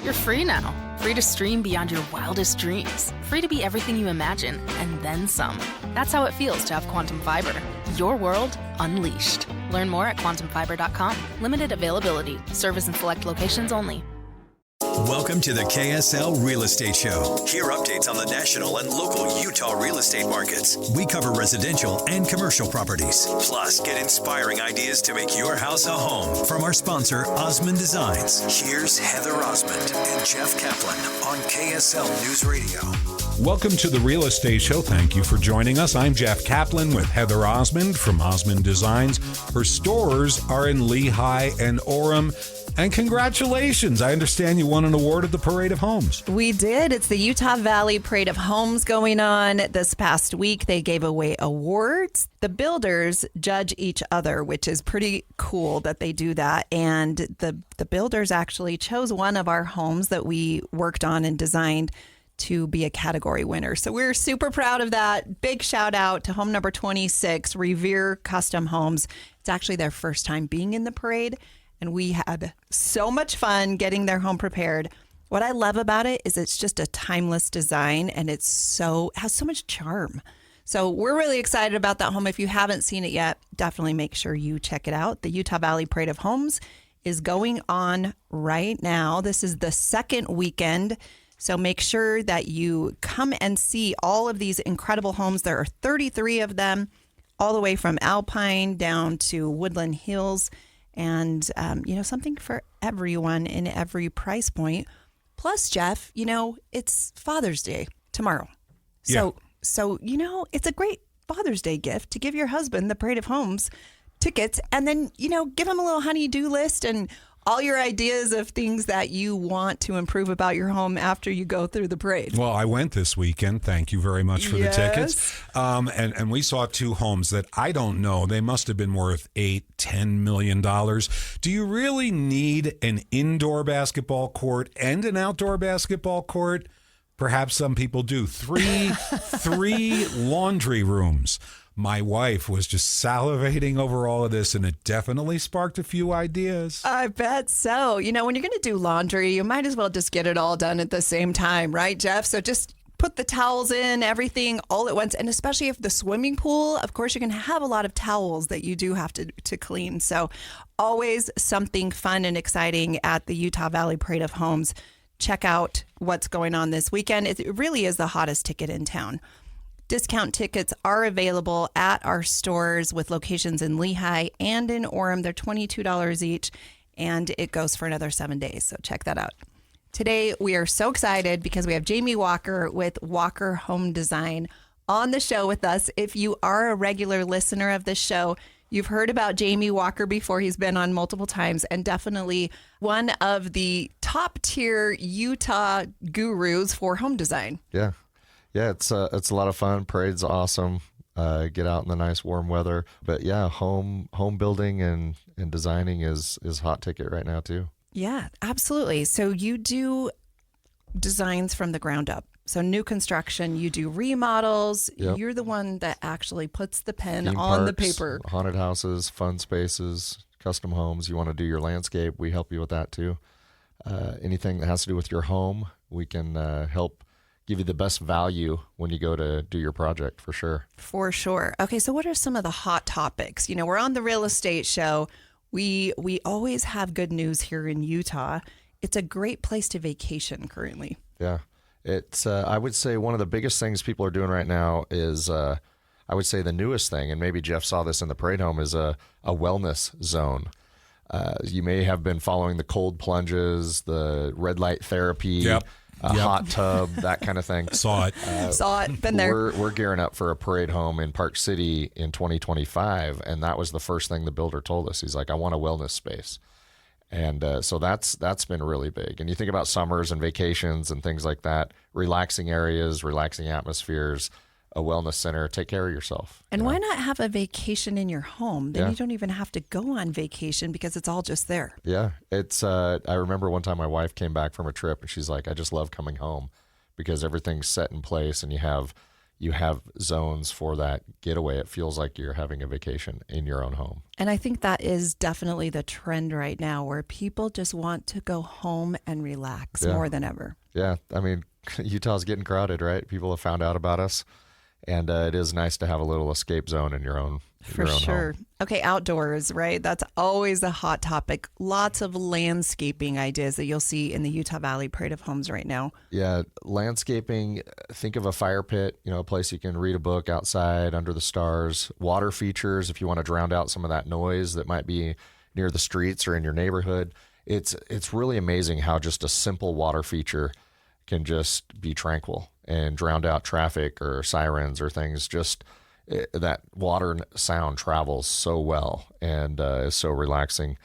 You're free now. Free to stream beyond your wildest dreams. Free to be everything you imagine, and then some. That's how it feels to have Quantum Fiber. Your world unleashed. Learn more at quantumfiber.com. Limited availability. Service in select locations only. Welcome to the KSL Real Estate Show. Hear updates on the national and local Utah real estate markets. We cover residential and commercial properties. Plus, get inspiring ideas to make your house a home from our sponsor, Osmond Designs. Here's Heather Osmond and Jeff Caplan on KSL News Radio. Welcome to the Real Estate Show. Thank you for joining us. I'm Jeff Caplan with Heather Osmond from Osmond Designs. Her stores are in Lehigh and Orem. And congratulations. I understand you won an award at the Parade of Homes. We did. It's the Utah Valley Parade of Homes going on this past week. They gave away awards. The builders judge each other, which is pretty cool that they do that. And the builders actually chose one of our homes that we worked on and designed to be a category winner. So we're super proud of that. Big shout out to home number 26, Revere Custom Homes. It's actually their first time being in the parade. And we had so much fun getting their home prepared. What I love about it is it's just a timeless design, and it has so much charm. So we're really excited about that home. If you haven't seen it yet, definitely make sure you check it out. The Utah Valley Parade of Homes is going on right now. This is the second weekend. So make sure that you come and see all of these incredible homes. There are 33 of them, all the way from Alpine down to Woodland Hills. And, something for everyone in every price point. Plus, Jeff, it's Father's Day tomorrow. So, it's a great Father's Day gift to give your husband the Parade of Homes tickets and then, give him a little honey-do list and all your ideas of things that you want to improve about your home after you go through the parade. Well, I went this weekend. Thank you very much for the tickets. And we saw two homes that I don't know. They must have been worth $8-10 million. Do you really need an indoor basketball court and an outdoor basketball court? Perhaps some people do. Three laundry rooms. My wife was just salivating over all of this, and it definitely sparked a few ideas. I bet so. When you're going to do laundry, you might as well just get it all done at the same time, right, Jeff? So just put the towels in, everything all at once. And especially if the swimming pool, of course, you're going to have a lot of towels that you do have to clean. So always something fun and exciting at the Utah Valley Parade of Homes. Check out what's going on this weekend. It really is the hottest ticket in town. Discount tickets are available at our stores with locations in Lehigh and in Orem. They're $22 each, and it goes for another 7 days. So check that out. Today, we are so excited because we have Jamie Walker with Walker Home Design on the show with us. If you are a regular listener of this show, you've heard about Jamie Walker before. He's been on multiple times and definitely one of the top tier Utah gurus for home design. Yeah. Yeah, it's a lot of fun. Parade's awesome. Get out in the nice warm weather. But yeah, home building and designing is hot ticket right now too. Yeah, absolutely. So you do designs from the ground up. So new construction, you do remodels. Yep. You're the one that actually puts the pen Theme on parks, the paper. Haunted houses, fun spaces, custom homes. You want to do your landscape, we help you with that too. Anything that has to do with your home, we can help give you the best value when you go to do your project, for sure. For sure. Okay, so what are some of the hot topics? We're on the real estate show. We always have good news here in Utah. It's a great place to vacation currently. Yeah. It's I would say one of the biggest things people are doing right now is I would say the newest thing, and maybe Jeff saw this in the Parade Home, is a wellness zone. You may have been following the cold plunges, the red light therapy, Yep. Hot tub, that kind of thing. Saw it. Saw it. Been there. We're gearing up for a Parade Home in Park City in 2025, and that was the first thing the builder told us. He's like, I want a wellness space. And so that's been really big. And you think about summers and vacations and things like that, relaxing areas, relaxing atmospheres, a wellness center, take care of yourself. And why not have a vacation in your home? Then you don't even have to go on vacation because it's all just there. Yeah. It's I remember one time my wife came back from a trip and she's like, I just love coming home because everything's set in place and you have you have zones for that getaway. It feels like you're having a vacation in your own home. And I think that is definitely the trend right now, where people just want to go home and relax more than ever. Yeah. I mean, Utah's getting crowded, right? People have found out about us. And it is nice to have a little escape zone in your own For your own sure. home. Okay, outdoors, right? That's always a hot topic. Lots of landscaping ideas that you'll see in the Utah Valley Parade of Homes right now. Yeah, landscaping, think of a fire pit, a place you can read a book outside under the stars. Water features, if you want to drown out some of that noise that might be near the streets or in your neighborhood. It's really amazing how just a simple water feature can just be tranquil and drown out traffic or sirens or things. Just that water sound travels so well and is so relaxing.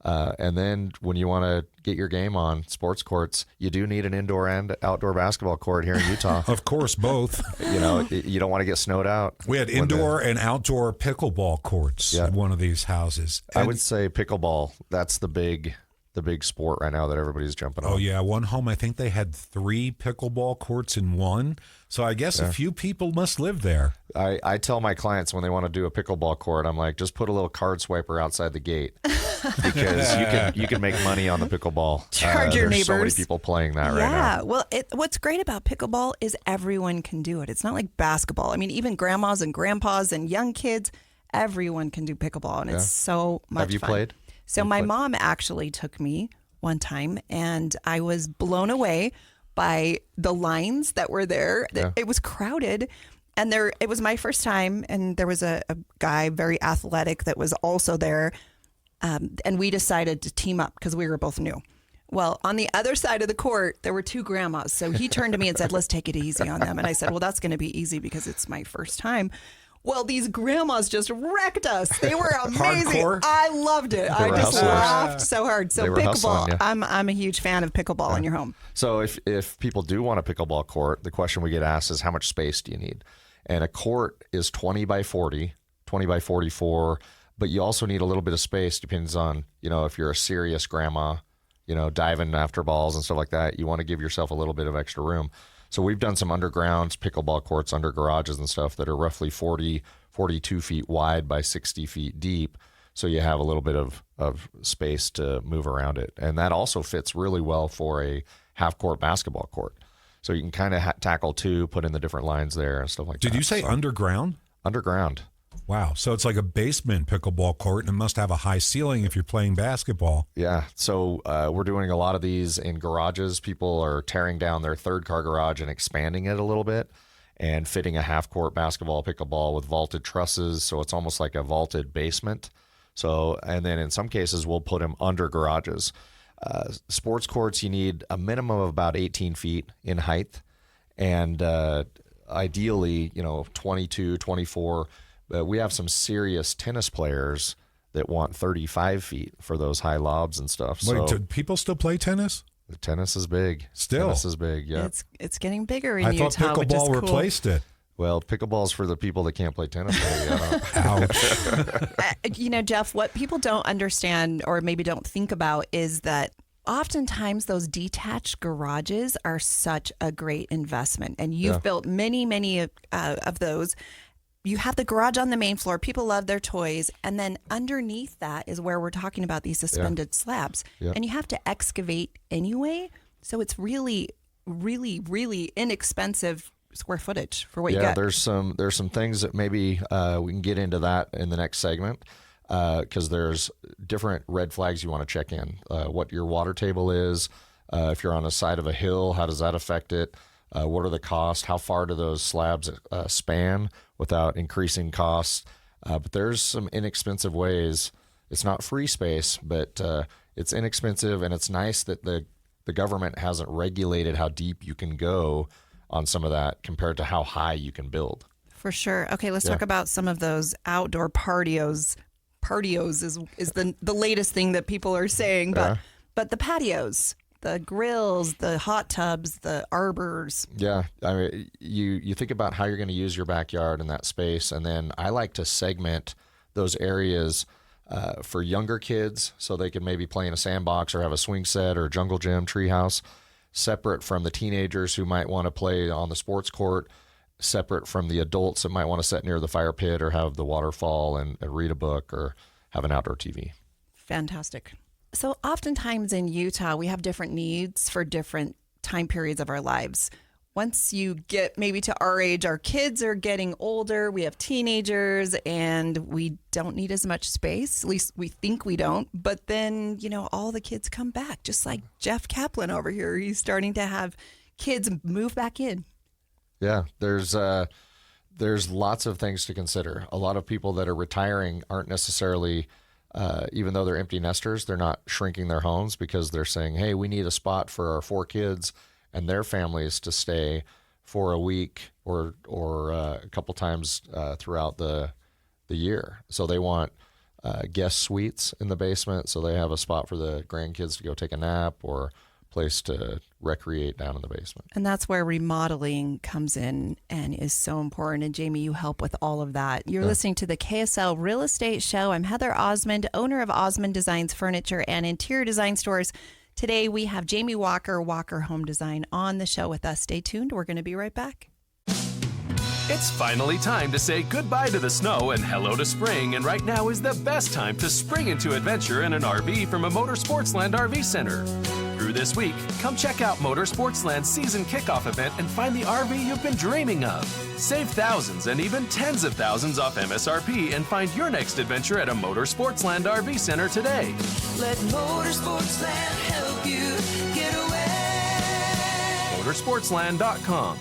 And then when you want to get your game on, sports courts, you do need an indoor and outdoor basketball court here in Utah. Of course, both. You don't want to get snowed out. We had indoor and outdoor pickleball courts in one of these houses. I would say pickleball. That's the big sport right now that everybody's jumping on. Oh, yeah. One home, I think they had 3 pickleball courts in one. So I guess a few people must live there. I tell my clients when they want to do a pickleball court, I'm like, just put a little card swiper outside the gate because you can make money on the pickleball. Charge your there's neighbors. So many people playing that right now. Yeah. Well, what's great about pickleball is everyone can do it. It's not like basketball. I mean, even grandmas and grandpas and young kids, everyone can do pickleball, and it's so much fun. Have you played? So my mom actually took me one time, and I was blown away by the lines that were there. Yeah. It was crowded, and it was my first time, and there was a guy, very athletic, that was also there, and we decided to team up because we were both new. Well, on the other side of the court, there were 2 grandmas. So he turned to me and said, let's take it easy on them. And I said, well, that's going to be easy because it's my first time. Well, these grandmas just wrecked us. They were amazing. Hardcore? I loved it. I just hustlers. laughed so hard. So They were pickleball, hustling, yeah. I'm a huge fan of pickleball in your home. So if people do want a pickleball court, the question we get asked is how much space do you need? And a court is 20 by 40, 20 by 44, but you also need a little bit of space. Depends on, if you're a serious grandma, diving after balls and stuff like that, you want to give yourself a little bit of extra room. So we've done some underground pickleball courts under garages and stuff that are roughly 42 feet wide by 60 feet deep. So you have a little bit of space to move around it. And that also fits really well for a half-court basketball court. So you can kind of tackle 2, put in the different lines there and stuff like that. Did you say underground? Underground. Wow. So it's like a basement pickleball court, and it must have a high ceiling if you're playing basketball. Yeah. So we're doing a lot of these in garages. People are tearing down their 3rd-car garage and expanding it a little bit and fitting a half-court basketball pickleball with vaulted trusses. So it's almost like a vaulted basement. So, and then in some cases, we'll put them under garages. Sports courts, you need a minimum of about 18 feet in height. And ideally, 22, 24. But we have some serious tennis players that want 35 feet for those high lobs and stuff. Wait, So do people still play tennis? the tennis is big. Still. Tennis is big, yeah. It's getting bigger in I Utah, thought which is pickleball cool. replaced it. Well, pickleball's for the people that can't play tennis. Maybe. I don't. Ouch. Jeff, what people don't understand or maybe don't think about is that oftentimes those detached garages are such a great investment. And you've built many of those. You have the garage on the main floor. People love their toys. And then underneath that is where we're talking about these suspended slabs. Yeah. And you have to excavate anyway. So it's really, really, really inexpensive square footage for what you get. There's some things that maybe we can get into that in the next segment because there's different red flags you want to check in. What your water table is, if you're on the side of a hill, how does that affect it? What are the costs? How far do those slabs span without increasing costs? But there's some inexpensive ways. It's not free space, but it's inexpensive, and it's nice that the government hasn't regulated how deep you can go on some of that compared to how high you can build. For sure. Okay, let's talk about some of those outdoor patios. Patios is the latest thing that people are saying, but the patios, the grills, the hot tubs, the arbors. Yeah, I mean, you think about how you're going to use your backyard and that space, and then I like to segment those areas for younger kids so they can maybe play in a sandbox or have a swing set or a jungle gym, treehouse, separate from the teenagers who might want to play on the sports court. separate from the adults that might want to sit near the fire pit or have the waterfall and read a book or have an outdoor TV. Fantastic. So oftentimes in Utah, we have different needs for different time periods of our lives. Once you get maybe to our age, our kids are getting older, we have teenagers, and we don't need as much space. At least we think we don't. But then, all the kids come back, just like Jeff Caplan over here. He's starting to have kids move back in. Yeah, there's lots of things to consider. A lot of people that are retiring aren't necessarily, even though they're empty nesters, they're not shrinking their homes because they're saying, hey, we need a spot for our 4 kids and their families to stay for a week or a couple times throughout the year. So they want guest suites in the basement, so they have a spot for the grandkids to go take a nap or place to recreate down in the basement. And that's where remodeling comes in and is so important. And Jamie, you help with all of that. You're listening to the KSL Real Estate Show. I'm Heather Osmond, owner of Osmond Designs Furniture and Interior Design Stores. Today we have Jamie Walker Home Design on the show with us. Stay tuned. We're going to be right back. It's finally time to say goodbye to the snow and hello to spring, and right now is the best time to spring into adventure in an RV from a Motorsportsland RV Center. Through this week, come check out Motorsportsland's season kickoff event and find the RV you've been dreaming of. Save thousands and even tens of thousands off MSRP and find your next adventure at a Motorsportsland RV Center today. Let Motorsportsland help you get away. Motorsportsland.com.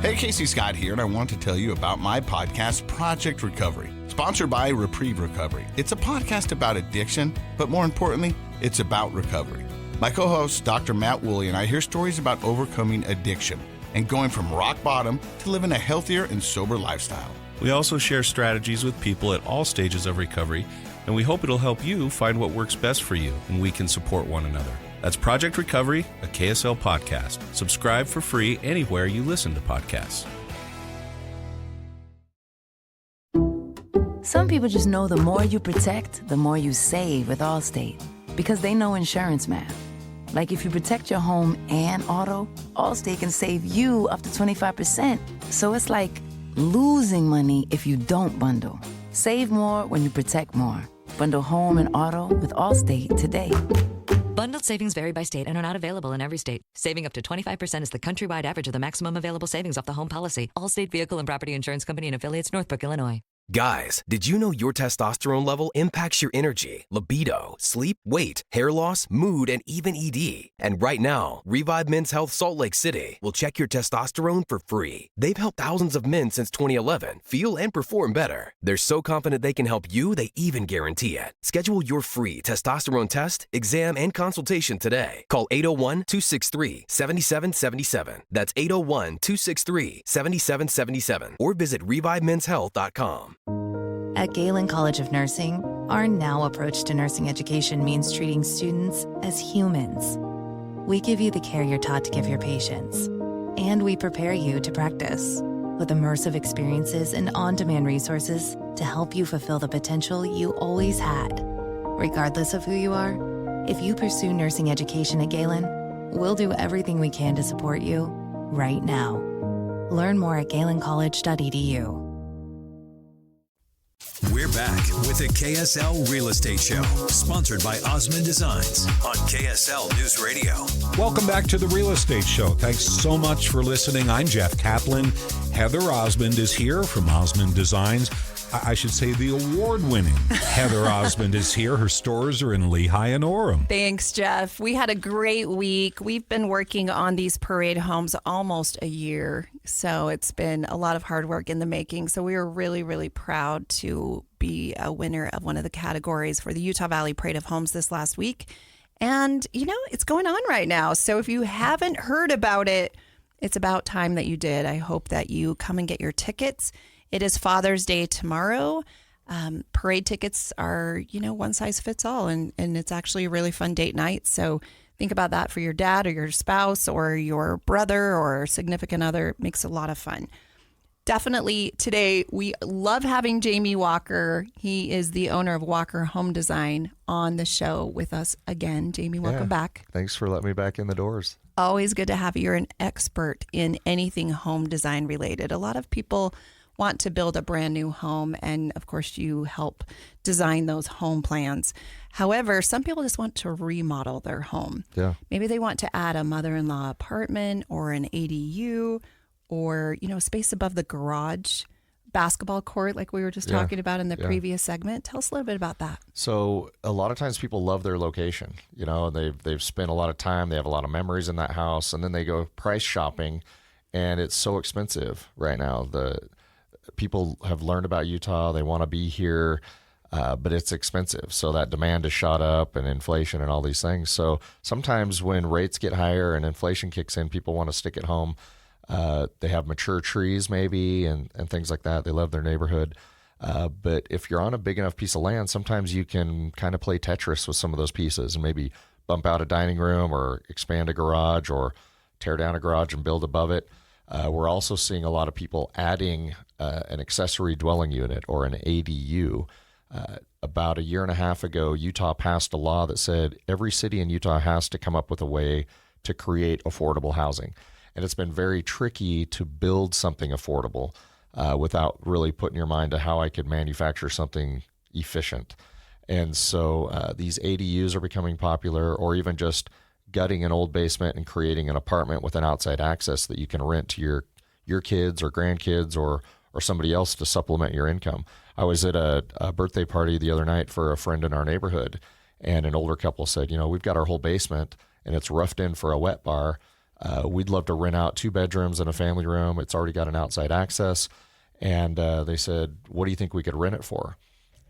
Hey, Casey Scott here, and I want to tell you about my podcast, Project Recovery, sponsored by Reprieve Recovery. It's a podcast about addiction, but more importantly, it's about recovery. My co-host, Dr. Matt Woolley, and I hear stories about overcoming addiction and going from rock bottom to living a healthier and sober lifestyle. We also share strategies with people at all stages of recovery, and we hope it'll help you find what works best for you, and we can support one another. That's Project Recovery, a KSL podcast. Subscribe for free anywhere you listen to podcasts. Some people just know the more you protect, the more you save with Allstate, because they know insurance math. Like if you protect your home and auto, Allstate can save you up to 25%. So it's like losing money if you don't bundle. Save more when you protect more. Bundle home and auto with Allstate today. Bundled savings vary by state and are not available in every state. Saving up to 25% is the countrywide average of the maximum available savings off the home policy. Allstate Vehicle and Property Insurance Company and affiliates, Northbrook, Illinois. Guys, did you know your testosterone level impacts your energy, libido, sleep, weight, hair loss, mood, and even ED? And right now, Revive Men's Health Salt Lake City will check your testosterone for free. They've helped thousands of men since 2011 feel and perform better. They're so confident they can help you, they even guarantee it. Schedule your free testosterone test, exam, and consultation today. Call 801-263-7777. That's 801-263-7777. Or visit ReviveMen'sHealth.com. At Galen College of Nursing, our now approach to nursing education means treating students as humans. We give you the care you're taught to give your patients, and we prepare you to practice with immersive experiences and on-demand resources to help you fulfill the potential you always had. Regardless of who you are, if you pursue nursing education at Galen, we'll do everything we can to support you right now. Learn more at galencollege.edu. We're back with the KSL Real Estate Show, sponsored by Osmond Designs on KSL News Radio. Welcome back to the Real Estate Show. Thanks so much for listening. I'm Jeff Caplan. Heather Osmond is here from Osmond Designs. I should say the award-winning Heather Osmond is here. Her stores are in Lehigh and Orem. Thanks, Jeff. We had a great week. We've been working on these parade homes almost a year, so it's been a lot of hard work in the making. So we were really, really proud to be a winner of one of the categories for the Utah Valley Parade of Homes this last week. And, it's going on right now. So if you haven't heard about it, it's about time that you did. I hope that you come and get your tickets. It is Father's Day tomorrow. Parade tickets are, one size fits all, and it's actually a really fun date night. So think about that for your dad or your spouse or your brother or significant other. It makes a lot of fun. definitely today we love having Jamie Walker. He is the owner of Walker Home Design on the show with us again. Jamie, welcome back. Thanks for letting me back in the doors. Always good to have you. You're an expert in anything home design related. A lot of people want to build a brand new home, and of course you help design those home plans. However, some people just want to remodel their home. Yeah. Maybe they want to add a mother-in-law apartment or an ADU or, space above the garage, basketball court like we were just talking about in the previous segment. Tell us a little bit about that. So a lot of times people love their location. They've spent a lot of time, they have a lot of memories in that house, and then they go price shopping, and it's so expensive right now. The people have learned about Utah, they want to be here, but it's expensive. So that demand has shot up, and inflation and all these things. So sometimes when rates get higher and inflation kicks in, people want to stick at home. They have mature trees maybe and things like that. They love their neighborhood. But if you're on a big enough piece of land, sometimes you can kind of play Tetris with some of those pieces and maybe bump out a dining room or expand a garage or tear down a garage and build above it. We're also seeing a lot of people adding an accessory dwelling unit or an ADU. About a year and a half ago, Utah passed a law that said every city in Utah has to come up with a way to create affordable housing. And it's been very tricky to build something affordable without really putting your mind to how I could manufacture something efficient. And so these ADUs are becoming popular, or even just gutting an old basement and creating an apartment with an outside access that you can rent to your kids or grandkids or somebody else to supplement your income. I was at a birthday party the other night for a friend in our neighborhood, and an older couple said, we've got our whole basement and it's roughed in for a wet bar. We'd love to rent out 2 bedrooms and a family room. It's already got an outside access. And they said, what do you think we could rent it for?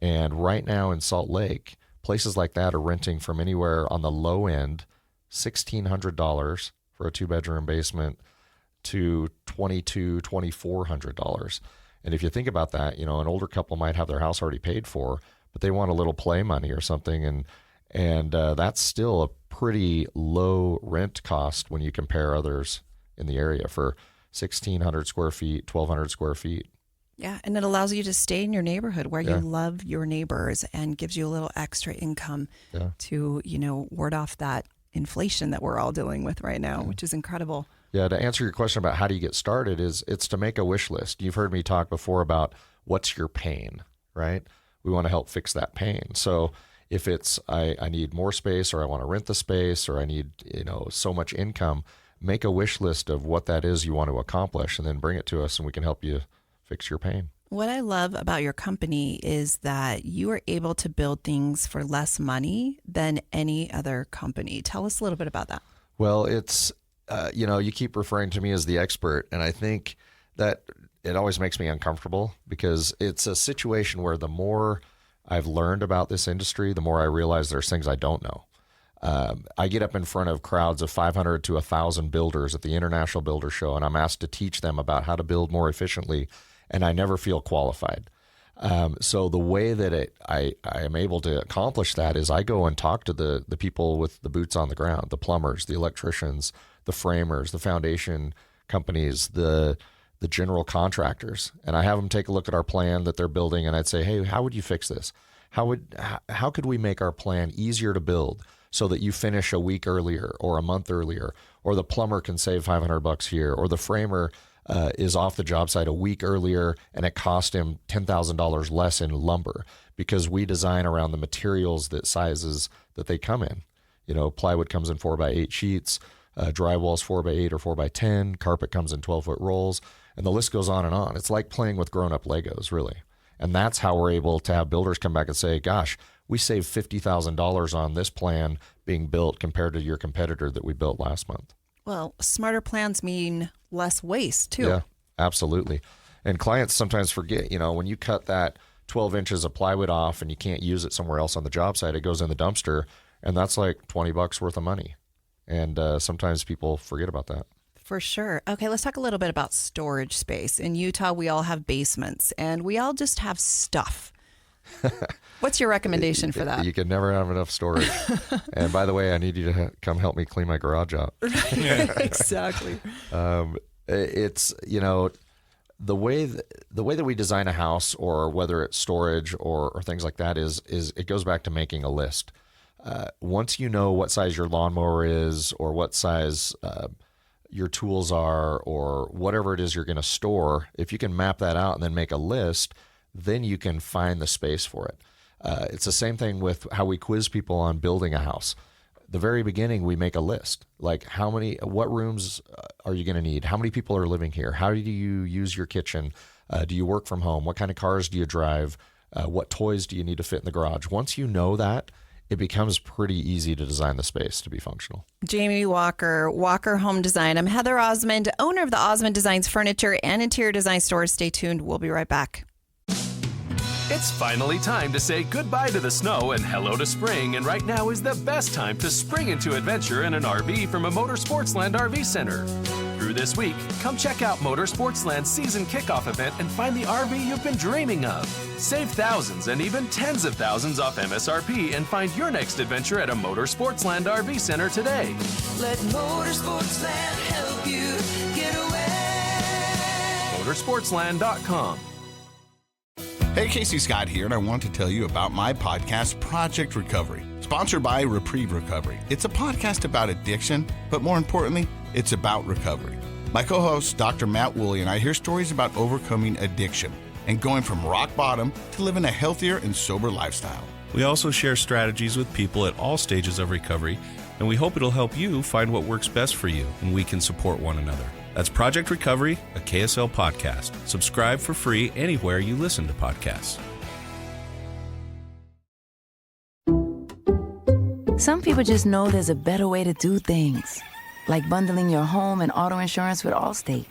And right now in Salt Lake, places like that are renting from anywhere on the low end, $1,600 for a 2-bedroom basement to $2,200, $2,400. And if you think about that, an older couple might have their house already paid for, but they want a little play money or something. And that's still a pretty low rent cost when you compare others in the area for 1,600 square feet, 1,200 square feet. Yeah, and it allows you to stay in your neighborhood where you love your neighbors and gives you a little extra income to, ward off that inflation that we're all dealing with right now, which is incredible. Yeah, to answer your question about how do you get started it's to make a wish list. You've heard me talk before about what's your pain, right? We want to help fix that pain. So if it's I need more space, or I want to rent the space, or I need so much income, make a wish list of what that is you want to accomplish, and then bring it to us, and we can help you fix your pain. What I love about your company is that you are able to build things for less money than any other company. Tell us a little bit about that. Well, it's you keep referring to me as the expert, and I think that it always makes me uncomfortable, because it's a situation where the more I've learned about this industry, the more I realize there's things I don't know. I get up in front of crowds of 500 to 1,000 builders at the International Builder Show, and I'm asked to teach them about how to build more efficiently, and I never feel qualified. So the way that I am able to accomplish that is I go and talk to the people with the boots on the ground, the plumbers, the electricians, the framers, the foundation companies, the general contractors, and I have them take a look at our plan that they're building, and I'd say, hey, how would you fix this? How could we make our plan easier to build so that you finish a week earlier or a month earlier, or the plumber can save $500 here, or the framer is off the job site a week earlier and it cost him $10,000 less in lumber, because we design around the materials sizes that they come in. Plywood comes in 4x8 sheets, drywall's 4x8 or 4x10, carpet comes in 12-foot rolls, and the list goes on and on. It's like playing with grown-up Legos, really. And that's how we're able to have builders come back and say, gosh, we saved $50,000 on this plan being built compared to your competitor that we built last month. Well, smarter plans mean less waste, too. Yeah, absolutely. And clients sometimes forget, when you cut that 12 inches of plywood off and you can't use it somewhere else on the job site, it goes in the dumpster, and that's like $20 worth of money. And sometimes people forget about that. For sure. Okay, let's talk a little bit about storage space. In Utah, we all have basements, and we all just have stuff. What's your recommendation for that? You can never have enough storage. And by the way, I need you to come help me clean my garage out. Exactly. It's, the way that we design a house, or whether it's storage or things like that, is it goes back to making a list. Once you know what size your lawnmower is, or what size your tools are, or whatever it is you're going to store, if you can map that out and then make a list, then you can find the space for it. It's the same thing with how we quiz people on building a house. The very beginning, we make a list, like what rooms are you going to need? How many people are living here? How do you use your kitchen? Do you work from home? What kind of cars do you drive? What toys do you need to fit in the garage? Once you know that, it becomes pretty easy to design the space to be functional. Jamie Walker, Walker Home Design. I'm Heather Osmond, owner of the Osmond Designs Furniture and Interior Design Stores. Stay tuned. We'll be right back. It's finally time to say goodbye to the snow and hello to spring, and right now is the best time to spring into adventure in an RV from a Motorsportsland RV Center. Through this week, come check out Motorsportsland's season kickoff event and find the RV you've been dreaming of. Save thousands and even tens of thousands off MSRP and find your next adventure at a Motorsportsland RV Center today. Let Motorsportsland help you get away. Motorsportsland.com. Hey, Casey Scott here, and I want to tell you about my podcast, Project Recovery, sponsored by Reprieve Recovery. It's a podcast about addiction, but more importantly, it's about recovery. My co-host, Dr. Matt Woolley, and I hear stories about overcoming addiction and going from rock bottom to living a healthier and sober lifestyle. We also share strategies with people at all stages of recovery, and we hope it'll help you find what works best for you, and we can support one another. That's Project Recovery, a KSL podcast. Subscribe for free anywhere you listen to podcasts. Some people just know there's a better way to do things, like bundling your home and auto insurance with Allstate,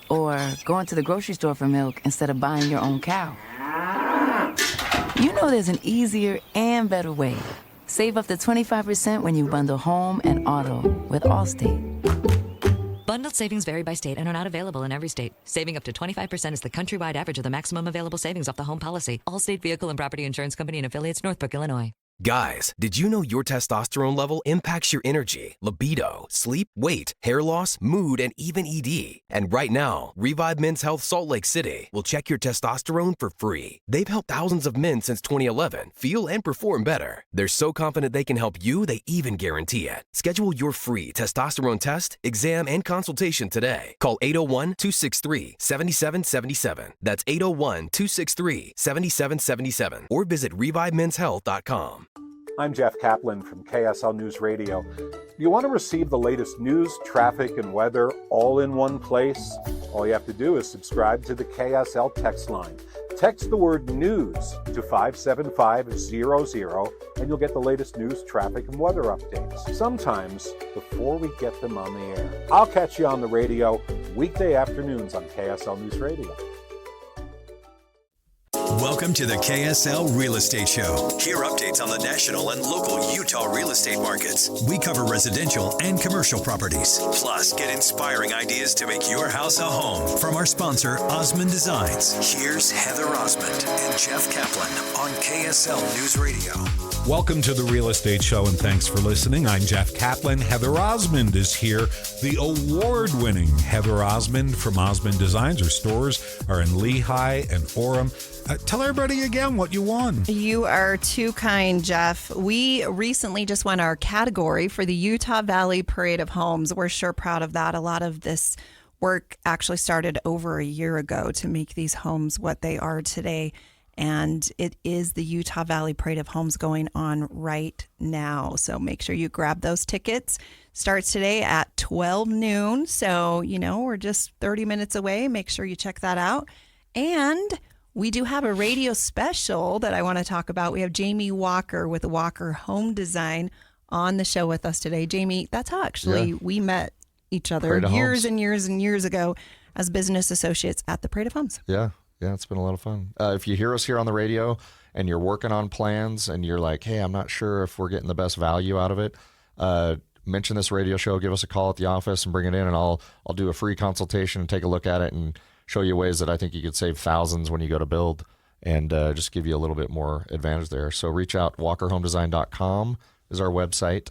or going to the grocery store for milk instead of buying your own cow. You know there's an easier and better way. Save up to 25% when you bundle home and auto with Allstate. Bundled savings vary by state and are not available in every state. Saving up to 25% is the countrywide average of the maximum available savings off the home policy. Allstate Vehicle and Property Insurance Company and affiliates, Northbrook, Illinois. Guys, did you know your testosterone level impacts your energy, libido, sleep, weight, hair loss, mood, and even ED? And right now, Revive Men's Health Salt Lake City will check your testosterone for free. They've helped thousands of men since 2011 feel and perform better. They're so confident they can help you, they even guarantee it. Schedule your free testosterone test, exam, and consultation today. Call 801-263-7777. That's 801-263-7777. Or visit ReviveMen'sHealth.com. I'm Jeff Caplan from KSL News Radio. You want to receive the latest news, traffic, and weather all in one place? All you have to do is subscribe to the KSL text line. Text the word news to 57500 and you'll get the latest news, traffic, and weather updates, sometimes before we get them on the air. I'll catch you on the radio weekday afternoons on KSL News Radio. Welcome to the KSL Real Estate Show. Hear updates on the national and local Utah real estate markets. We cover residential and commercial properties. Plus, get inspiring ideas to make your house a home from our sponsor, Osmond Designs. Here's Heather Osmond and Jeff Caplan on KSL News Radio. Welcome to the Real Estate Show, and thanks for listening. I'm Jeff Caplan. Heather Osmond is here. The award-winning Heather Osmond from Osmond Designs. Her stores are in Lehigh and Orem. Tell everybody again what you won. You are too kind, Jeff. We recently just won our category for the Utah Valley Parade of Homes. We're sure proud of that. A lot of this work actually started over a year ago to make these homes what they are today. And it is the Utah Valley Parade of Homes going on right now. So make sure you grab those tickets. Starts today at 12 noon. So, we're just 30 minutes away. Make sure you check that out. And we do have a radio special that I want to talk about. We have Jamie Walker with Walker Home Design on the show with us today. Jamie, that's how actually we met each other years and years and years ago as business associates at the Parade of Homes. Yeah, it's been a lot of fun. If you hear us here on the radio and you're working on plans and you're like, hey, I'm not sure if we're getting the best value out of it, mention this radio show, give us a call at the office and bring it in, and I'll do a free consultation and take a look at it and show you ways that I think you could save thousands when you go to build, and just give you a little bit more advantage there. So reach out. WalkerHomeDesign.com is our website,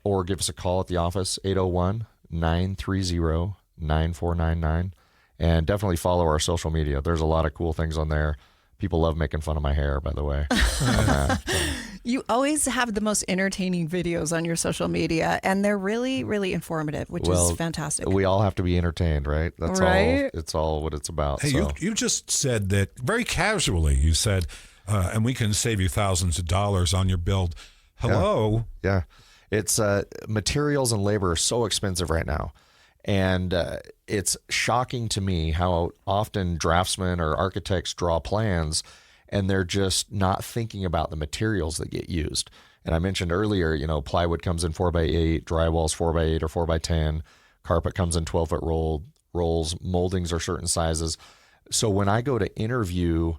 or give us a call at the office, 801-930-9499. And definitely follow our social media. There's a lot of cool things on there. People love making fun of my hair, by the way. You always have the most entertaining videos on your social media, and they're really, really informative, which is fantastic. We all have to be entertained, right? That's right? all. It's all what it's about. Hey, so. you just said that very casually. You said, and we can save you thousands of dollars on your build. Hello? Yeah. It's materials and labor are so expensive right now. And it's shocking to me how often draftsmen or architects draw plans and they're just not thinking about the materials that get used. And I mentioned earlier, you know, plywood comes in 4x8, drywall's 4x8 or 4x10, carpet comes in 12-foot rolls, moldings are certain sizes. So when I go to interview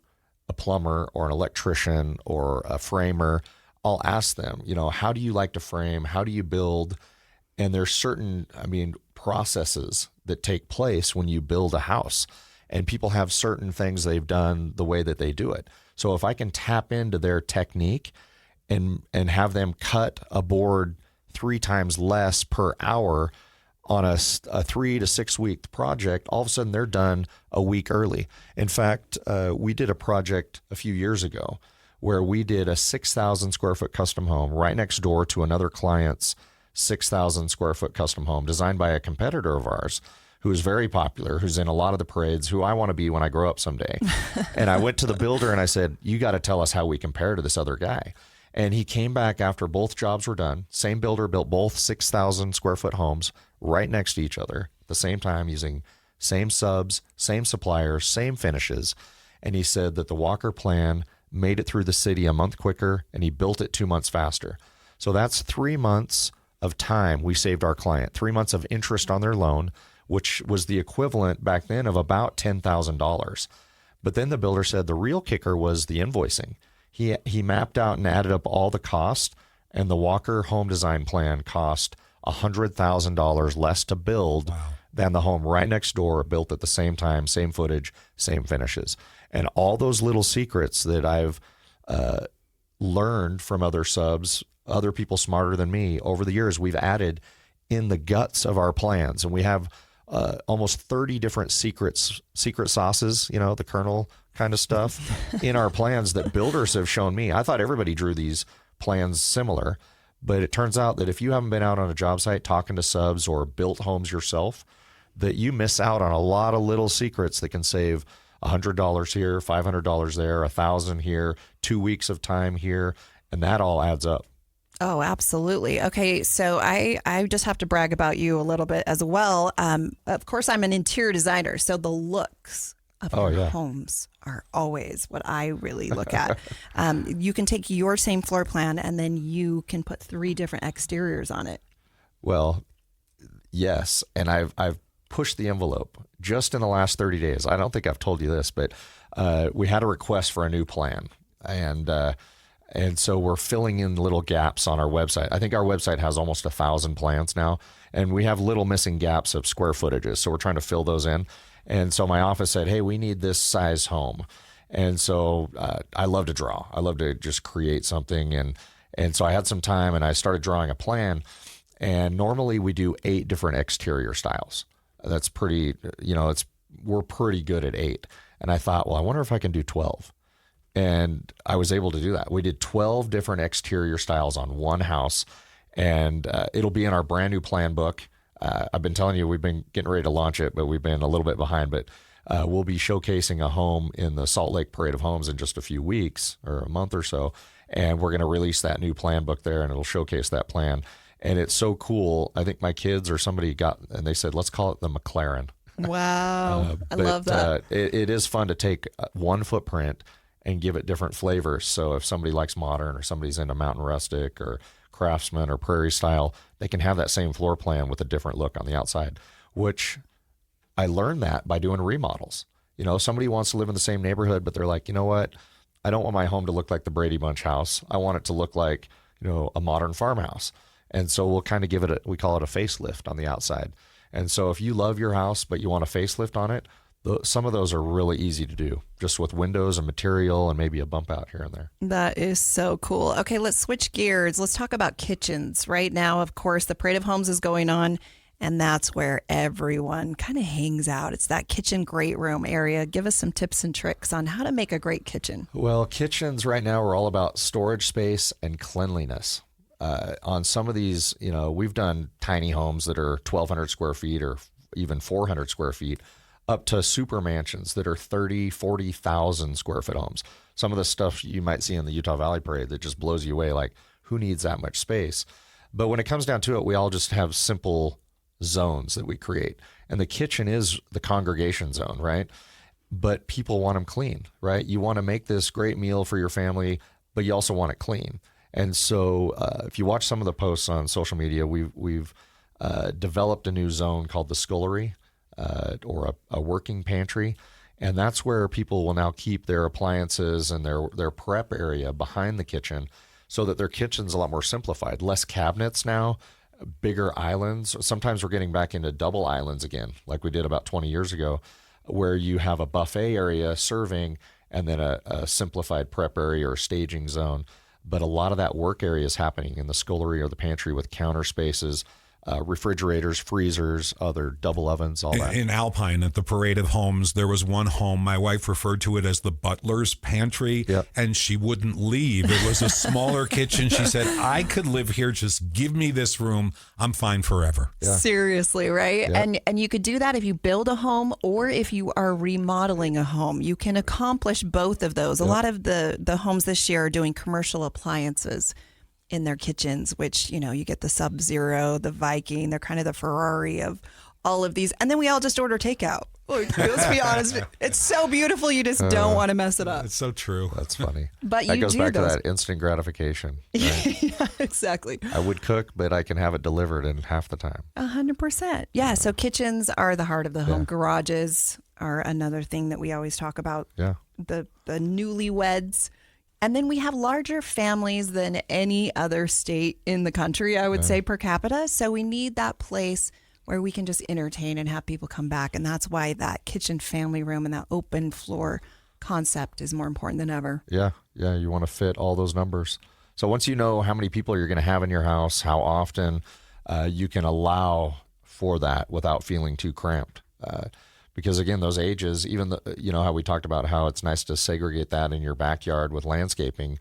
a plumber or an electrician or a framer, I'll ask them, you know, how do you like to frame? How do you build? And there's certain, processes that take place when you build a house. And people have certain things they've done the way that they do it. So if I can tap into their technique and have them cut a board 3 times less per hour on a 3 to 6 week project, all of a sudden they're done a week early. In fact, we did a project a few years ago where we did a 6,000 square foot custom home right next door to another client's 6,000 square foot custom home designed by a competitor of ours who is very popular, who's in a lot of the parades, who I want to be when I grow up someday. And I went to the builder and I said, you got to tell us how we compare to this other guy. And he came back after both jobs were done. Same builder built both 6,000 square foot homes right next to each other at the same time using same subs, same suppliers, same finishes. And he said that the Walker plan made it through the city a month quicker and he built it 2 months faster. So that's 3 months of time we saved our client, 3 months of interest on their loan, which was the equivalent back then of about $10,000. But then the builder said the real kicker was the invoicing. He mapped out and added up all the cost, and the Walker home design plan cost $100,000 less to build than the home right next door built at the same time, same footage, same finishes. And all those little secrets that I've learned from other subs, other people smarter than me over the years, we've added in the guts of our plans. And we have almost 30 different secret sauces, you know, the Colonel kind of stuff in our plans that builders have shown me. I thought everybody drew these plans similar, but it turns out that if you haven't been out on a job site talking to subs or built homes yourself, that you miss out on a lot of little secrets that can save $100 here, $500 there, $1,000 here, 2 weeks of time here, and that all adds up. Oh, absolutely. Okay, so I just have to brag about you a little bit as well. Of course, I'm an interior designer, so the looks of your homes are always what I really look at. You can take your same floor plan and then you can put 3 different exteriors on it. Well, yes, and I've pushed the envelope just in the last 30 days. I don't think I've told you this, but we had a request for a new plan, and so we're filling in little gaps on our website. I think our website has almost 1,000 plans now, and we have little missing gaps of square footages. So we're trying to fill those in. And so my office said, hey, we need this size home. And so I love to draw. I love to just create something. And so I had some time and I started drawing a plan. And normally we do 8 different exterior styles. That's pretty, we're pretty good at 8. And I thought, well, I wonder if I can do 12. And I was able to do that. We did 12 different exterior styles on one house, and it'll be in our brand new plan book. I've been telling you, we've been getting ready to launch it, but we've been a little bit behind. But we'll be showcasing a home in the Salt Lake Parade of Homes in just a few weeks or a month or so. And we're going to release that new plan book there, and it'll showcase that plan. And it's so cool. I think my kids or somebody got, and they said, let's call it the McLaren. Wow. I love that. It is fun to take one footprint and give it different flavors. So if somebody likes modern or somebody's into mountain rustic or craftsman or prairie style, they can have that same floor plan with a different look on the outside, which I learned that by doing remodels. You know, somebody wants to live in the same neighborhood, but they're like, you know what? I don't want my home to look like the Brady Bunch house. I want it to look like, a modern farmhouse. And so we'll kind of give it we call it a facelift on the outside. And so if you love your house, but you want a facelift on it, some of those are really easy to do, just with windows and material and maybe a bump out here and there. That is so cool. Okay, let's switch gears. Let's talk about kitchens. Right now, of course, the Parade of Homes is going on, And that's where everyone kind of hangs out. It's that kitchen great room area. Give us some tips and tricks on how to make a great kitchen. Well, kitchens right now are all about storage space and cleanliness. On some of these, we've done tiny homes that are 1,200 square feet or even 400 square feet, up to super mansions that are 30, 40,000 square foot homes. Some of the stuff you might see in the Utah Valley Parade that just blows you away, like who needs that much space? But when it comes down to it, we all just have simple zones that we create. And the kitchen is the congregation zone, right? But people want them clean, right? You want to make this great meal for your family, but you also want it clean. And so if you watch some of the posts on social media, we've developed a new zone called the scullery, or a working pantry. And that's where people will now keep their appliances and their prep area behind the kitchen so that their kitchen's a lot more simplified. Less cabinets now, bigger islands. Sometimes we're getting back into double islands again, like we did about 20 years ago, where you have a buffet area serving and then a simplified prep area or staging zone. But a lot of that work area is happening in the scullery or the pantry with counter spaces, refrigerators, freezers, other double ovens, all that. In Alpine, at the Parade of Homes, there was one home. My wife referred to it as the butler's pantry, and she wouldn't leave. It was a smaller kitchen. She said, I could live here. Just give me this room. I'm fine forever. Seriously, right? And you could do that if you build a home or if you are remodeling a home. You can accomplish both of those. A lot of the homes this year are doing commercial appliances in their kitchens, which, you get the Sub-Zero, the Viking. They're kind of the Ferrari of all of these. And then we all just order takeout. Let's be honest. It's so beautiful. You just don't want to mess it up. It's so true. That's funny. But that goes back to that instant gratification. Right? Yeah, exactly. I would cook, but I can have it delivered in half the time. 100%. Yeah. So kitchens are the heart of the home. Garages are another thing that we always talk about. Yeah. The newlyweds. And then we have larger families than any other state in the country, I would say, per capita. So we need that place where we can just entertain and have people come back. And that's why that kitchen family room and that open floor concept is more important than ever. Yeah. You want to fit all those numbers. So once you know how many people you're going to have in your house, how often, you can allow for that without feeling too cramped. Because again, those ages, even how we talked about how it's nice to segregate that in your backyard with landscaping,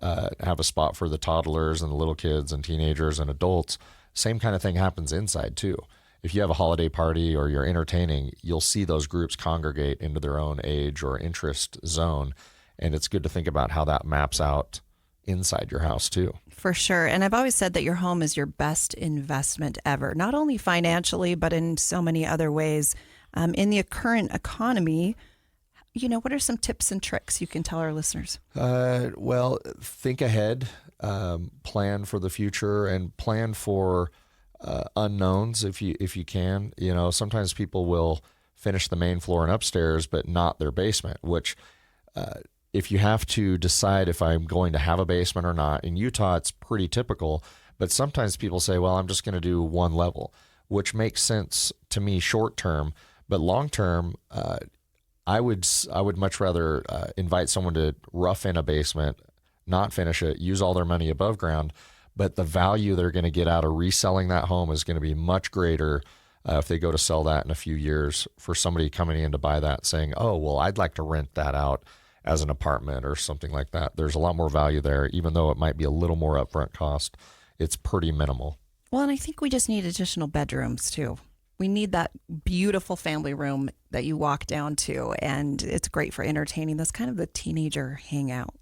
have a spot for the toddlers and the little kids and teenagers and adults. Same kind of thing happens inside too. If you have a holiday party or you're entertaining, you'll see those groups congregate into their own age or interest zone. And it's good to think about how that maps out inside your house too. For sure. And I've always said that your home is your best investment ever, not only financially, but in so many other ways. In the current economy, what are some tips and tricks you can tell our listeners? Well, think ahead, plan for the future, and plan for unknowns if you can. Sometimes people will finish the main floor and upstairs, but not their basement, which if you have to decide if I'm going to have a basement or not, in Utah, it's pretty typical. But sometimes people say, well, I'm just going to do one level, which makes sense to me short term. But long term, I would much rather invite someone to rough in a basement, not finish it, use all their money above ground, but the value they're going to get out of reselling that home is going to be much greater if they go to sell that in a few years for somebody coming in to buy that saying, oh, well, I'd like to rent that out as an apartment or something like that. There's a lot more value there, even though it might be a little more upfront cost. It's pretty minimal. Well, and I think we just need additional bedrooms too. We need that beautiful family room that you walk down to, and it's great for entertaining. That's kind of the teenager hangout.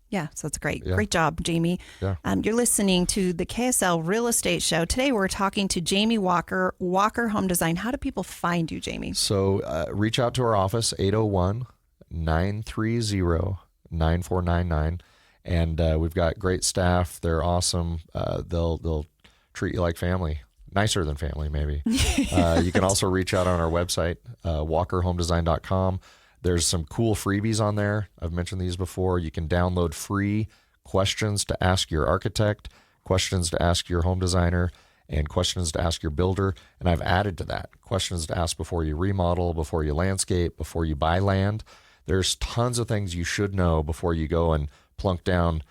Yeah, so it's great. Yeah. Great job, Jamie. Yeah. You're listening to the KSL Real Estate Show. Today we're talking to Jamie Walker, Walker Home Design. How do people find you, Jamie? So reach out to our office, 801-930-9499. And we've got great staff. They're awesome. They'll treat you like family. Nicer than family, maybe. You can also reach out on our website, walkerhomedesign.com. There's some cool freebies on there. I've mentioned these before. You can download free questions to ask your architect, questions to ask your home designer, and questions to ask your builder. And I've added to that questions to ask before you remodel, before you landscape, before you buy land. There's tons of things you should know before you go and plunk down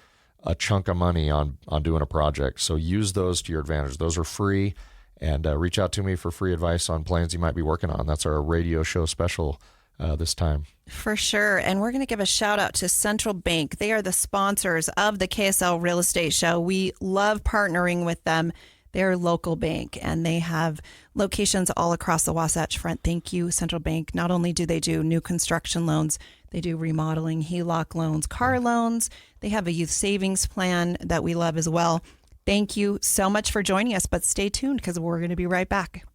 a chunk of money on doing a project. So use those to your advantage. Those are free. And reach out to me for free advice on plans you might be working on. That's our radio show special this time. For sure. And we're going to give a shout out to Central Bank. They are the sponsors of the KSL Real Estate Show. We love partnering with them. They're a local bank, and they have locations all across the Wasatch Front. Thank you, Central Bank. Not only do they do new construction loans, they do remodeling, HELOC loans, car loans. They have a youth savings plan that we love as well. Thank you so much for joining us, but stay tuned because we're going to be right back.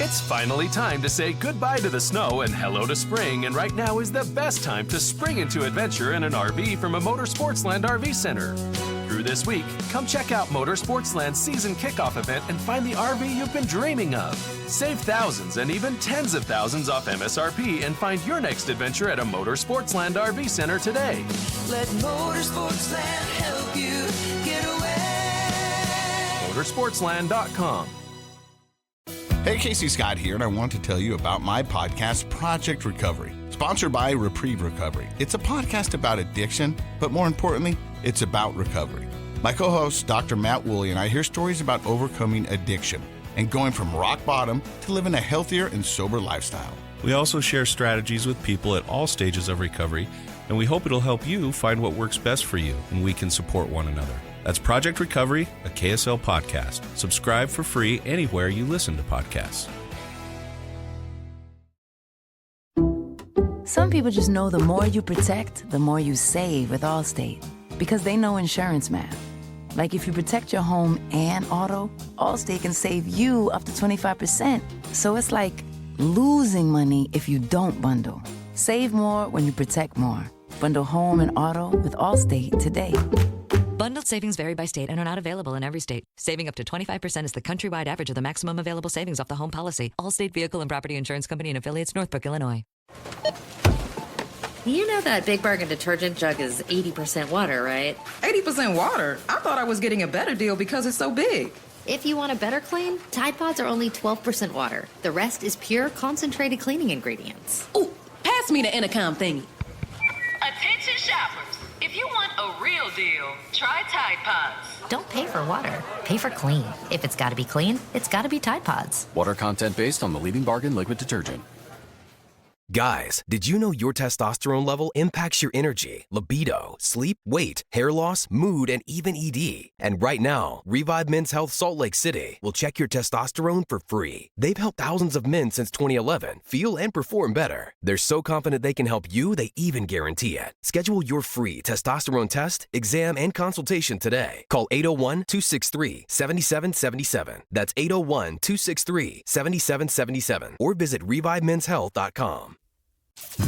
It's finally time to say goodbye to the snow and hello to spring, and right now is the best time to spring into adventure in an RV from a Motorsportsland RV Center. Through this week, come check out Motorsportsland's season kickoff event and find the RV you've been dreaming of. Save thousands and even tens of thousands off MSRP and find your next adventure at a Motorsportsland RV Center today. Let Motorsportsland help you get away. Motorsportsland.com. Hey, Casey Scott here, and I want to tell you about my podcast, Project Recovery, sponsored by Reprieve Recovery. It's a podcast about addiction, but more importantly, it's about recovery. My co-host, Dr. Matt Woolley, and I hear stories about overcoming addiction and going from rock bottom to living a healthier and sober lifestyle. We also share strategies with people at all stages of recovery, and we hope it'll help you find what works best for you, and we can support one another. That's Project Recovery, a KSL podcast. Subscribe for free anywhere you listen to podcasts. Some people just know the more you protect, the more you save with Allstate. Because they know insurance math. Like if you protect your home and auto, Allstate can save you up to 25%. So it's like losing money if you don't bundle. Save more when you protect more. Bundle home and auto with Allstate today. Bundled savings vary by state and are not available in every state. Saving up to 25% is the countrywide average of the maximum available savings off the home policy. Allstate Vehicle and Property Insurance Company and affiliates, Northbrook, Illinois. You know that Big Bargain detergent jug is 80% water, right? 80% water? I thought I was getting a better deal because it's so big. If you want a better clean, Tide Pods are only 12% water. The rest is pure, concentrated cleaning ingredients. Ooh, pass me the intercom thingy. Attention shoppers. If you want a real deal, try Tide Pods. Don't pay for water. Pay for clean. If it's got to be clean, it's got to be Tide Pods. Water content based on the leading bargain liquid detergent. Guys, did you know your testosterone level impacts your energy, libido, sleep, weight, hair loss, mood, and even ED? And right now, Revive Men's Health Salt Lake City will check your testosterone for free. They've helped thousands of men since 2011 feel and perform better. They're so confident they can help you, they even guarantee it. Schedule your free testosterone test, exam, and consultation today. Call 801-263-7777. That's 801-263-7777. Or visit ReviveMen'sHealth.com.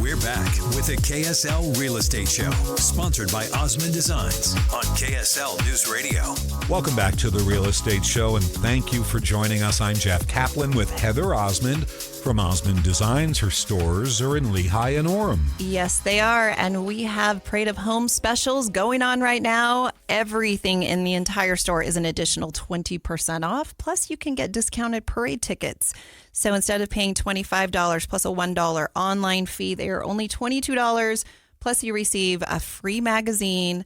We're back with the KSL Real Estate Show, sponsored by Osmond Designs on KSL News Radio. Welcome back to the Real Estate Show, and thank you for joining us. I'm Jeff Caplan with Heather Osmond from Osmond Designs. Her stores are in Lehigh and Orem. Yes, they are. And we have Parade of Home specials going on right now. Everything in the entire store is an additional 20% off. Plus, you can get discounted parade tickets. So instead of paying $25 plus a $1 online fee, they are only $22. Plus, you receive a free magazine,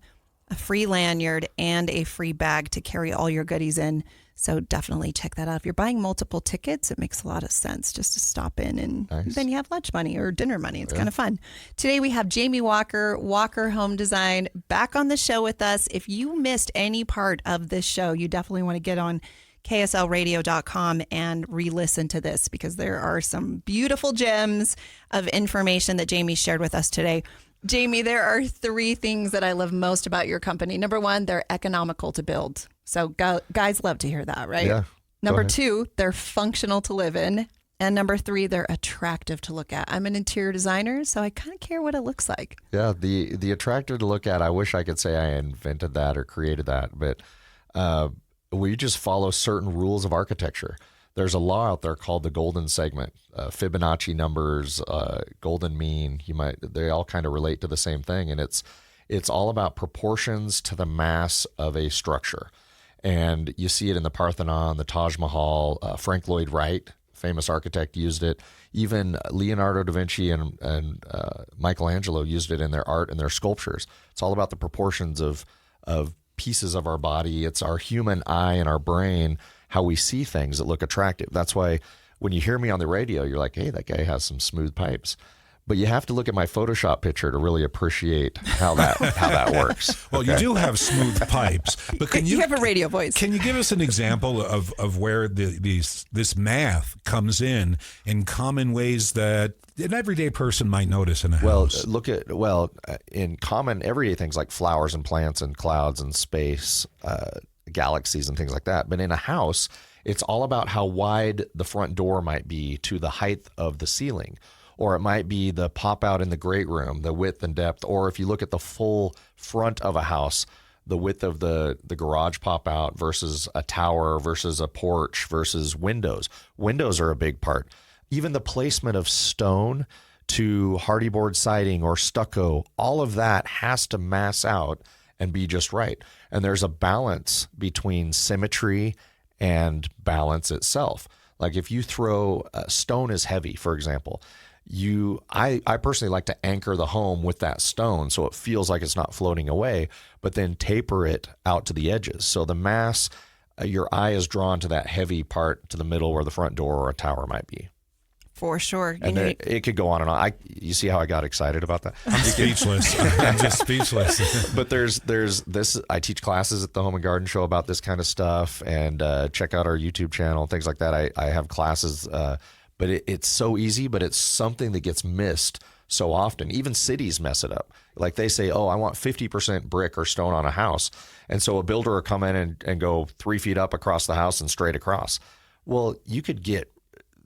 a free lanyard, and a free bag to carry all your goodies in. So definitely check that out. If you're buying multiple tickets, it makes a lot of sense just to stop in and then you have lunch money or dinner money. It's kind of fun. Today we have Jamie Walker, Walker Home Design, back on the show with us. If you missed any part of this show, you definitely want to get on KSLradio.com and re-listen to this because there are some beautiful gems of information that Jamie shared with us today. Jamie, there are 3 things that I love most about your company. Number 1, they're economical to build. So guys love to hear that, right? Yeah. Number 2, they're functional to live in. And number 3, they're attractive to look at. I'm an interior designer, so I kind of care what it looks like. Yeah, the attractive to look at, I wish I could say I invented that or created that, but we just follow certain rules of architecture. There's a law out there called the golden segment, Fibonacci numbers, golden mean. They all kind of relate to the same thing, and it's all about proportions to the mass of a structure. And you see it in the Parthenon, the Taj Mahal. Frank Lloyd Wright, famous architect, used it. Even Leonardo da Vinci and Michelangelo used it in their art and their sculptures. It's all about the proportions of pieces of our body. It's our human eye and our brain how we see things that look attractive. That's why when you hear me on the radio, you're like, hey, that guy has some smooth pipes. But you have to look at my Photoshop picture to really appreciate how that works. Well, you do have smooth pipes, but you have a radio voice. Can you give us an example of where this math comes in common ways that an everyday person might notice in a house? In common everyday things like flowers and plants and clouds and space, galaxies and things like that. But in a house, it's all about how wide the front door might be to the height of the ceiling. Or it might be the pop out in the great room, the width and depth. Or if you look at the full front of a house, the width of the garage pop out versus a tower versus a porch versus windows. Windows are a big part. Even the placement of stone to hardy board siding or stucco, all of that has to mass out and be just right. And there's a balance between symmetry and balance itself. Like if you throw stone is heavy, for example, I personally like to anchor the home with that stone so it feels like it's not floating away, but then taper it out to the edges. So the mass, your eye is drawn to that heavy part to the middle where the front door or a tower might be. For sure. And it could go on and on. You see how I got excited about that? I'm speechless. I'm just speechless. But there's this. I teach classes at the Home and Garden Show about this kind of stuff, and check out our YouTube channel, things like that. I have classes, but it's so easy, but it's something that gets missed so often. Even cities mess it up. Like they say, oh, I want 50% brick or stone on a house. And so a builder will come in and go 3 feet up across the house and straight across. Well, you could get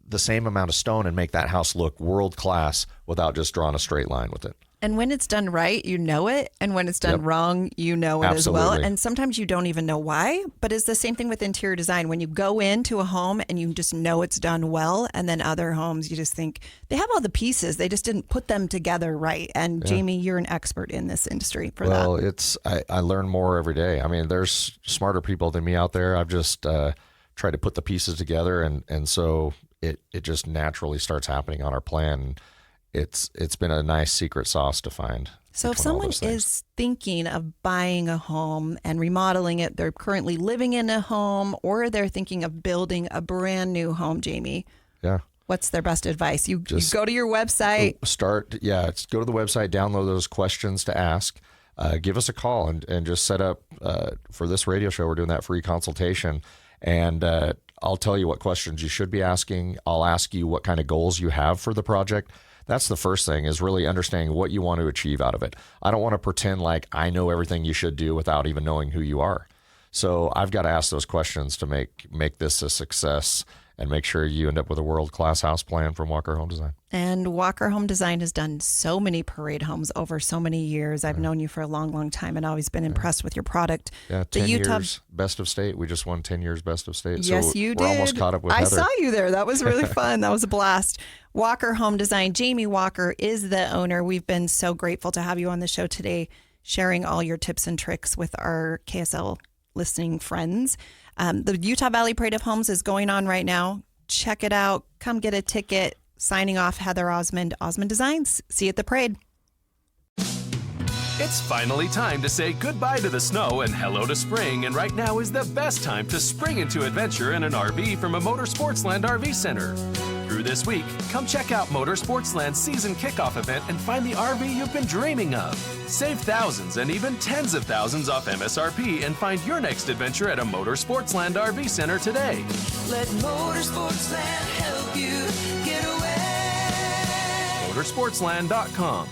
the same amount of stone and make that house look world class without just drawing a straight line with it. And when it's done right, you know it. And when it's done wrong, you know it as well. And sometimes you don't even know why. But it's the same thing with interior design. When you go into a home and you just know it's done well, and then other homes, you just think they have all the pieces. They just didn't put them together right. And Jamie, you're an expert in this industry for that. Well, I learn more every day. I mean, there's smarter people than me out there. I've just tried to put the pieces together. And so it just naturally starts happening on our plan. It's been a nice secret sauce to find. So if someone is thinking of buying a home and remodeling it, they're currently living in a home, or they're thinking of building a brand new home, Jamie. Yeah. What's their best advice? You go to your website. Go to the website, download those questions to ask. Give us a call and just set up for this radio show. We're doing that free consultation. And I'll tell you what questions you should be asking. I'll ask you what kind of goals you have for the project. That's the first thing, is really understanding what you want to achieve out of it. I don't want to pretend like I know everything you should do without even knowing who you are. So I've got to ask those questions to make this a success and make sure you end up with a world-class house plan from Walker Home Design. And Walker Home Design has done so many parade homes over so many years. I've known you for a long, long time and always been impressed with your product. Yeah, 10 years Best of State. We just won 10 years Best of State. Yes, you did. We're almost caught up with Heather. I saw you there. That was really fun. That was a blast. Walker Home Design. Jamie Walker is the owner. We've been so grateful to have you on the show today, sharing all your tips and tricks with our KSL listening friends. The Utah Valley Parade of Homes is going on right now. Check it out. Come get a ticket. Signing off, Heather Osmond, Osmond Designs. See you at the parade. It's finally time to say goodbye to the snow and hello to spring, and right now is the best time to spring into adventure in an RV from a Motorsportsland RV Center. Through this week, come check out Motorsportsland's season kickoff event and find the RV you've been dreaming of. Save thousands and even tens of thousands off MSRP and find your next adventure at a Motorsportsland RV Center today. Let Motorsportsland help you get away. Motorsportsland.com.